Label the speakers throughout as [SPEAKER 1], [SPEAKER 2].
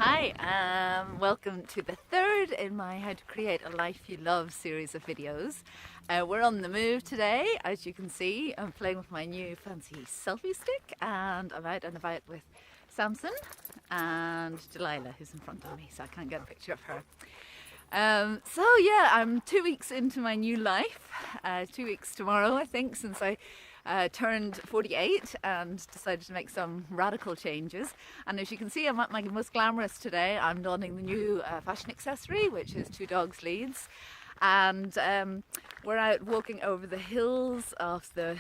[SPEAKER 1] Hi, welcome to the third in my How to Create a Life You Love series of videos. We're on the move today. As you can see, I'm playing with my new fancy selfie stick and I'm out and about with Samson and Delilah, who's in front of me, so I can't get a picture of her. I'm 2 weeks into my new life, 2 weeks tomorrow I think, since I turned 48 and decided to make some radical changes. And as you can see, I'm at my most glamorous today. I'm donning the new fashion accessory, which is two dogs' leads. And we're out walking over the hills of the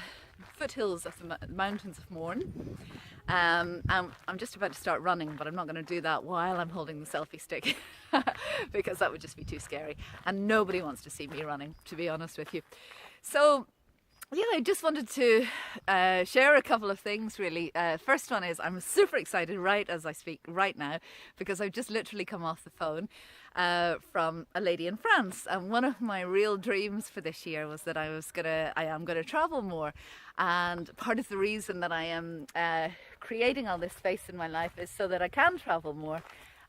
[SPEAKER 1] foothills of the mountains of Mourne. I'm just about to start running, but I'm not going to do that while I'm holding the selfie stick because that would just be too scary. And nobody wants to see me running, to be honest with you. So yeah, I just wanted to share a couple of things really. First one is I'm super excited right as I speak right now because I've just literally come off the phone from a lady in France, and one of my real dreams for this year was that I am gonna travel more. And part of the reason that I am creating all this space in my life is so that I can travel more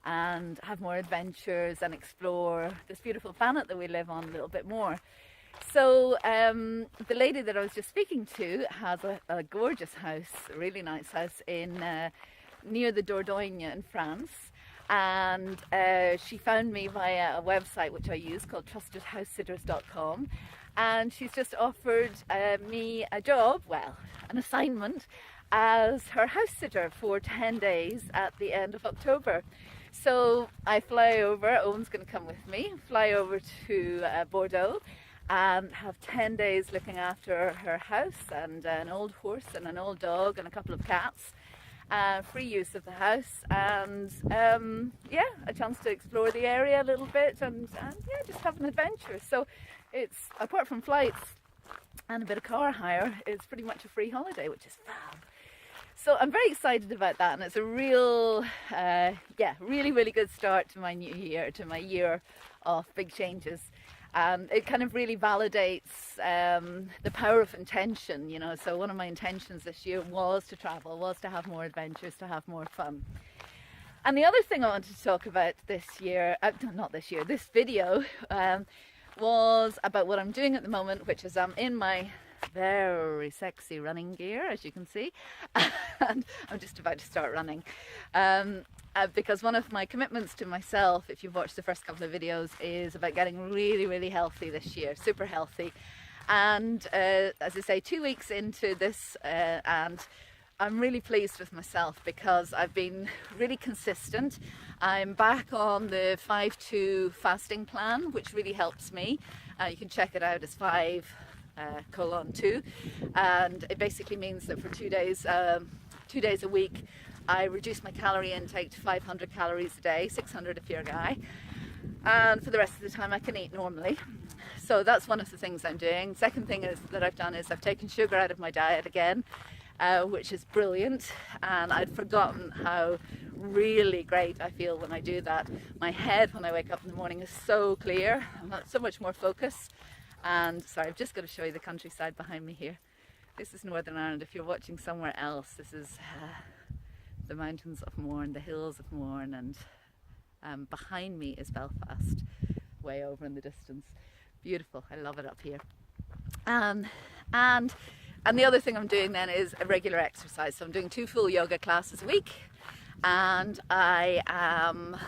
[SPEAKER 1] and have more adventures and explore this beautiful planet that we live on a little bit more. So the lady that I was just speaking to has a gorgeous house, a really nice house in near the Dordogne in France, and she found me via a website which I use called trustedhousesitters.com, and she's just offered me a job, well, an assignment as her house sitter for 10 days at the end of October. So I fly over, Owen's going to come with me, fly over to Bordeaux and have 10 days looking after her house and an old horse and an old dog and a couple of cats. Free use of the house and a chance to explore the area a little bit and just have an adventure. So it's, apart from flights and a bit of car hire, it's pretty much a free holiday, which is fab. So I'm very excited about that, and it's a real, really good start to my new year, to my year of big changes. It kind of really validates the power of intention, you know. So one of my intentions this year was to travel, was to have more adventures, to have more fun. And the other thing I wanted to talk about this video, was about what I'm doing at the moment, which is I'm in my very sexy running gear, as you can see, and I'm just about to start running. Because one of my commitments to myself, if you've watched the first couple of videos, is about getting really healthy this year, super healthy. And as I say, 2 weeks into this, and I'm really pleased with myself because I've been really consistent. I'm back on the 5-2 fasting plan, which really helps me. You can check it out as 5:2, and it basically means that for 2 days, 2 days a week, I reduce my calorie intake to 500 calories a day, 600 if you're a guy, and for the rest of the time I can eat normally. So that's one of the things I'm doing. Second thing that I've done is I've taken sugar out of my diet again, which is brilliant, and I'd forgotten how really great I feel when I do that. My head when I wake up in the morning is so clear, I've got so much more focus. And sorry, I've just got to show you the countryside behind me here. This is Northern Ireland. If you're watching somewhere else, this is the mountains of Mourne, the hills of Mourne, and behind me is Belfast, way over in the distance. Beautiful, I love it up here. And the other thing I'm doing then is a regular exercise. So I'm doing 2 full yoga classes a week, and I am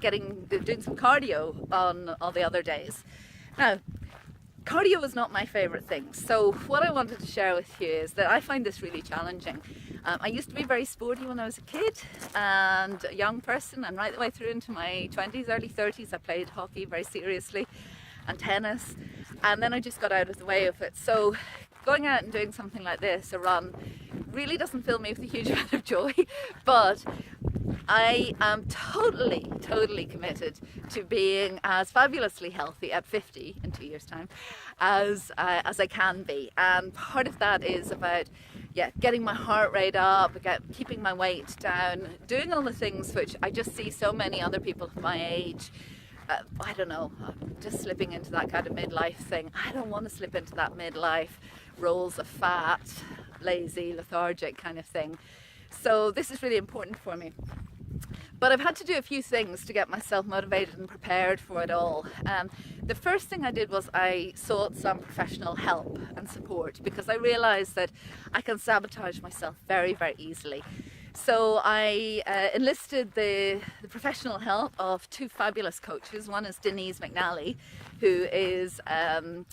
[SPEAKER 1] doing some cardio on all the other days. Now, cardio is not my favourite thing, so what I wanted to share with you is that I find this really challenging. I used to be very sporty when I was a kid and a young person, and right the way through into my 20s, early 30s, I played hockey very seriously and tennis, and then I just got out of the way of it. So going out and doing something like this, a run, really doesn't fill me with a huge amount of joy, but I am totally committed to being as fabulously healthy at 50 in 2 years' time as I can be. And part of that is about getting my heart rate up, keeping my weight down, doing all the things which I just see so many other people of my age, I don't know, just slipping into that kind of midlife thing. I don't want to slip into that midlife rolls of fat, lazy, lethargic kind of thing. So this is really important for me. But I've had to do a few things to get myself motivated and prepared for it all. The first thing I did was I sought some professional help and support, because I realized that I can sabotage myself very, very easily. So I enlisted the professional help of two fabulous coaches. One is Denise McNally, who is a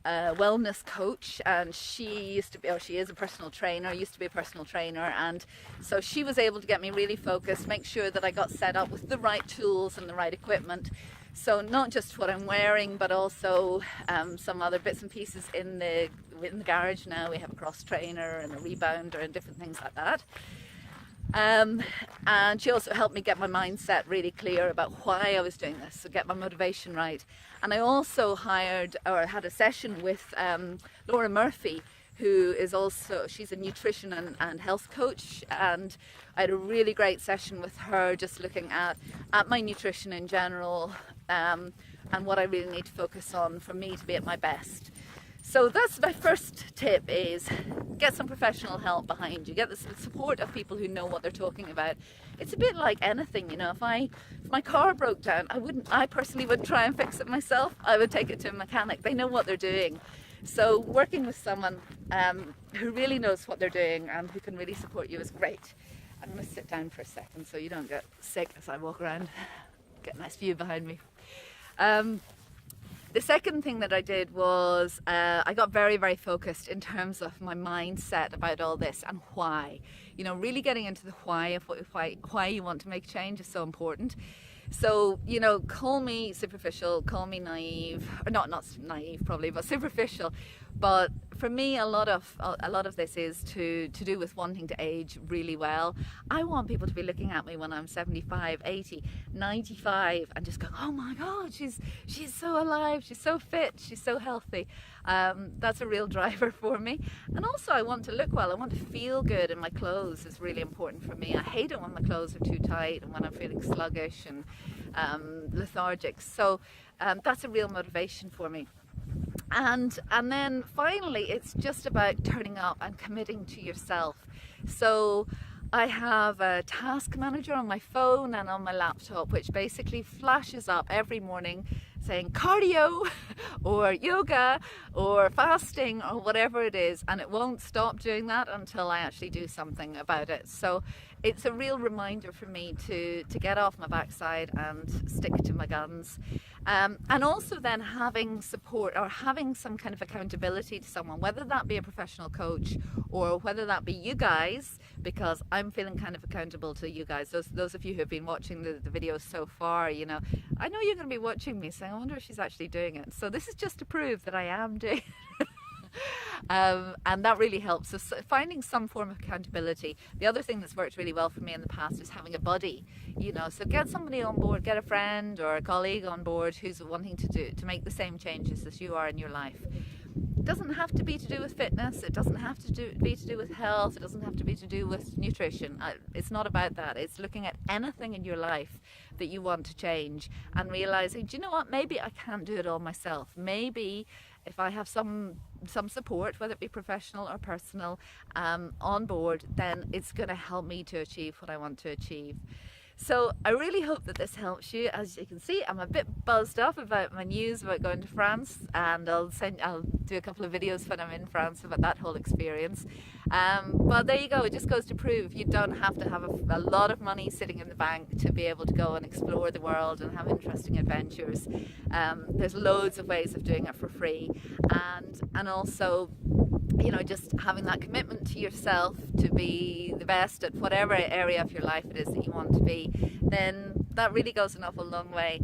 [SPEAKER 1] wellness coach, and she is a personal trainer, used to be a personal trainer, and so she was able to get me really focused, make sure that I got set up with the right tools and the right equipment. So not just what I'm wearing, but also some other bits and pieces in the garage now. We have a cross trainer and a rebounder and different things like that. And she also helped me get my mindset really clear about why I was doing this, so get my motivation right. And I also had a session with Laura Murphy, who is also, she's a nutrition and health coach, and I had a really great session with her, just looking at my nutrition in general, and what I really need to focus on for me to be at my best. So that's my first tip, is get some professional help behind you. Get the support of people who know what they're talking about. It's a bit like anything, you know, if my car broke down, I personally wouldn't try and fix it myself. I would take it to a mechanic. They know what they're doing. So working with someone who really knows what they're doing and who can really support you is great. I'm going to sit down for a second so you don't get sick as I walk around. Get a nice view behind me. The second thing that I did was I got very, very focused in terms of my mindset about all this and why. You know, really getting into the why of why you want to make change is so important. So, you know, call me superficial, call me naive, or not naive probably, but superficial. But for me, a lot of this is to do with wanting to age really well. I want people to be looking at me when I'm 75, 80, 95 and just going, oh my God, she's so alive, she's so fit, she's so healthy. That's a real driver for me. And also I want to look well, I want to feel good, and my clothes is really important for me. I hate it when my clothes are too tight and when I'm feeling sluggish and lethargic. So that's a real motivation for me. And then finally, it's just about turning up and committing to yourself. So I have a task manager on my phone and on my laptop, which basically flashes up every morning saying cardio or yoga or fasting or whatever it is, and it won't stop doing that until I actually do something about it. So it's a real reminder for me to get off my backside and stick to my guns. And also then having support or having some kind of accountability to someone, whether that be a professional coach or whether that be you guys, because I'm feeling kind of accountable to you guys. Those of you who have been watching the videos so far, you know, I know you're going to be watching me saying, I wonder if she's actually doing it. So this is just to prove that I am doing it. And that really helps. So finding some form of accountability. The other thing that's worked really well for me in the past is having a buddy, you know, so get somebody on board, get a friend or a colleague on board who's wanting to make the same changes as you are in your life. It doesn't have to be to do with fitness, it doesn't have to be to do with health, it doesn't have to be to do with nutrition. It's not about that. It's looking at anything in your life that you want to change and realizing, do you know what, maybe I can't do it all myself. Maybe if I have some support, whether it be professional or personal, on board, then it's going to help me to achieve what I want to achieve. So I really hope that this helps you. As you can see, I'm a bit buzzed up about my news about going to France, and I'll do a couple of videos when I'm in France about that whole experience. But there you go, it just goes to prove you don't have to have a lot of money sitting in the bank to be able to go and explore the world and have interesting adventures. There's loads of ways of doing it for free, and also, you know, just having that commitment to yourself to be the best at whatever area of your life it is that you want to be, then that really goes an awful long way.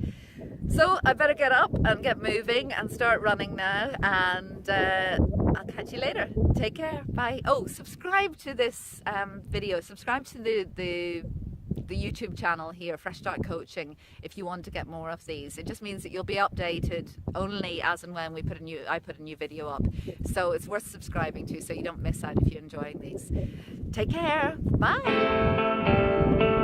[SPEAKER 1] So I better get up and get moving and start running now, and I'll catch you later. Take care. Bye. Oh, subscribe to this video. Subscribe to the YouTube channel here, Fresh Start Coaching, if you want to get more of these. It just means that you'll be updated only as and when I put a new video up. So it's worth subscribing to so you don't miss out if you're enjoying these. Take care. Bye.